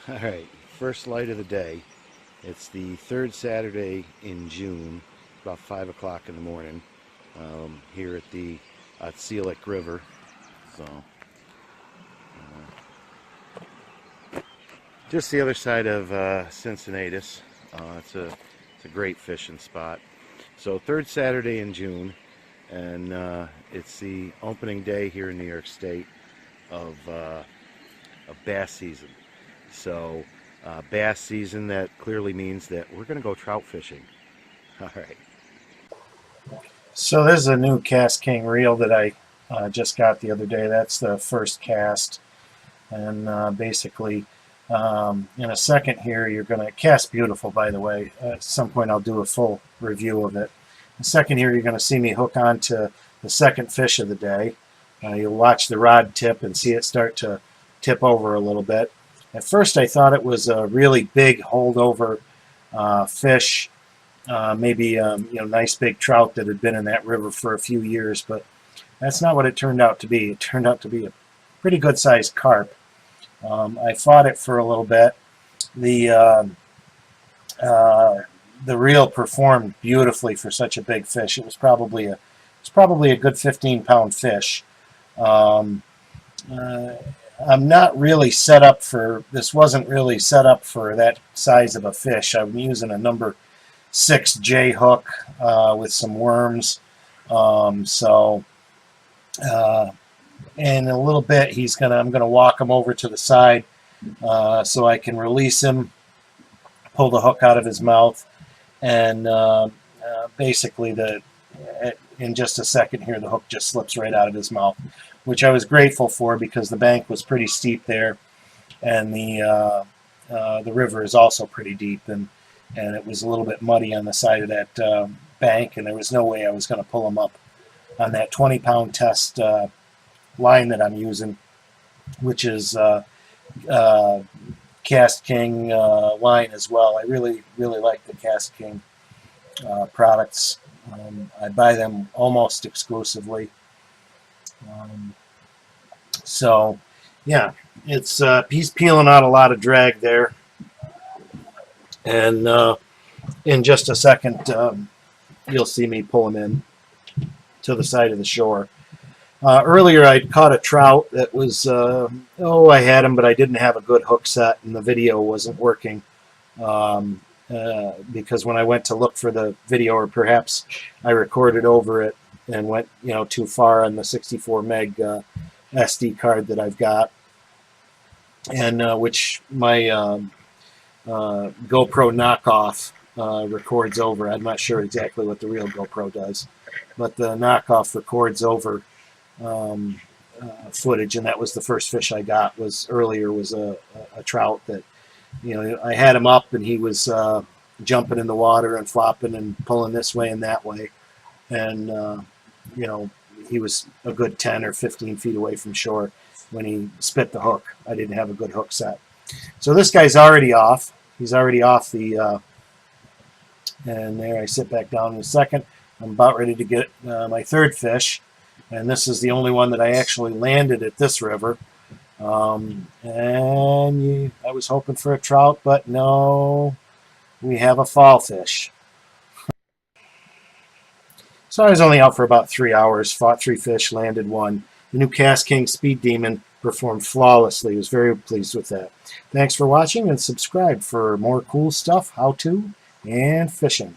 All right, first light of the day. It's the third Saturday in June, about 5 o'clock in the morning, here at the Seal Lake River. So, just the other side of Cincinnatus. It's a great fishing spot. So, third Saturday in June, and it's the opening day here in New York State of bass season. So bass season, that clearly means that we're going to go trout fishing. All right. So this is a new KastKing reel that I just got the other day. That's the first cast. And basically, in a second here, you're going to cast beautiful, by the way. At some point, I'll do a full review of it. In a second here, you're going to see me hook onto the second fish of the day. You'll watch the rod tip and see it start to tip over a little bit. At first, I thought it was a really big holdover fish, maybe nice big trout that had been in that river for a few years, but that's not what it turned out to be. It turned out to be a pretty good-sized carp. I fought it for a little bit. The reel performed beautifully for such a big fish. It was probably a good 15-pound fish. I'm not really set up for, this wasn't really set up for that size of a fish. I'm using a number 6 J hook with some worms. In a little bit, I'm gonna walk him over to the side so I can release him, pull the hook out of his mouth, and basically in just a second here, the hook just slips right out of his mouth, which I was grateful for because the bank was pretty steep there, and the river is also pretty deep, and it was a little bit muddy on the side of that bank, and there was no way I was going to pull him up on that 20-pound test line that I'm using, which is KastKing line as well. I really like the KastKing products. I buy them almost exclusively. So yeah, he's peeling out a lot of drag there, and in just a second you'll see me pull him in to the side of the shore. Earlier I'd caught a trout that was I had him, but I didn't have a good hook set and the video wasn't working, because when I went to look for the video, or perhaps I recorded over it and went too far on the 64 meg SD card that I've got, and which my GoPro knockoff records over. I'm not sure exactly what the real GoPro does, but the knockoff records over footage, and that was the first fish I got. Was a trout that I had him up, and he was jumping in the water and flopping and pulling this way and that way, and he was a good 10 or 15 feet away from shore when he spit the hook. I didn't have a good hook set. So this guy's already off. He's already off the, and there I sit back down in a second. I'm about ready to get my third fish, and this is the only one that I actually landed at this river. I was hoping for a trout, but no, we have a fallfish. So I was only out for about 3 hours, fought 3 fish, landed 1. The new KastKing Speed Demon performed flawlessly. I was very pleased with that. Thanks for watching, and subscribe for more cool stuff, how to, and fishing.